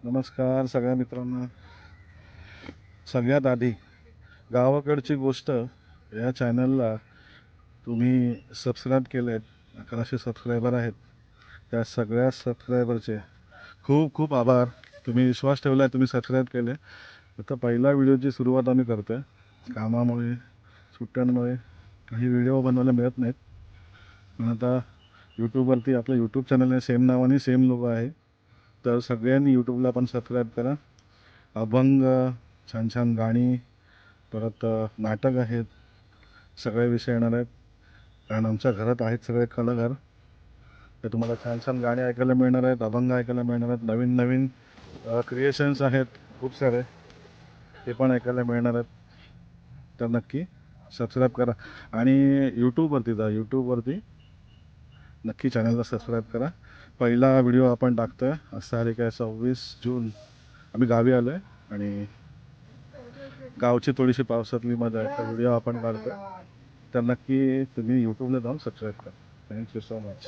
नमस्कार सगळ्या मित्रांना. सगळ्यात आधी गावाकडची गोष्ट या चॅनलला तुम्ही सबस्क्राईब केले आहेत. 1100 सबस्क्रायबर आहेत. त्या सगळ्या सबस्क्रायबरचे खूप खूप आभार. तुम्ही विश्वास ठेवला आहे, तुम्ही सबस्क्राईब केले. आता पहिला व्हिडिओची सुरुवात आम्ही करतो आहे. कामामुळे सुट्ट्यांमुळे काही व्हिडिओ बनवायला मिळत नाहीत, पण आता यूट्यूबवरती आपलं यूट्यूब चॅनल आहे, सेम नावाने सेम लोगो आहे. तर सगळ्यांनी यूट्यूबला पण सबस्क्राईब करा. अभंग, छान छान गाणी, परत नाटक आहेत, सगळे विषय येणार आहेत. कारण आमच्या घरात आहेत सगळे कलाकार. तर तुम्हाला छान छान गाणी ऐकायला मिळणार आहेत, अभंग ऐकायला मिळणार आहेत, नवीन नवीन क्रिएशन्स आहेत खूप सारे, ते पण ऐकायला मिळणार आहेत. तर नक्की सबस्क्राईब करा आणि यूट्यूबवरती नक्की चॅनलला सबस्क्राईब करा. पहिला व्हिडिओ आपण टाकतो आहे. आज तारीख आहे 26 जून. आम्ही गावी आलो आहे आणि गावची थोडीशी पावसातली मजा आहे, तर व्हिडिओ आपण काढतो. तर नक्की तुम्ही यूट्यूबला जाऊन सबस्क्राईब करा. Thank you so much.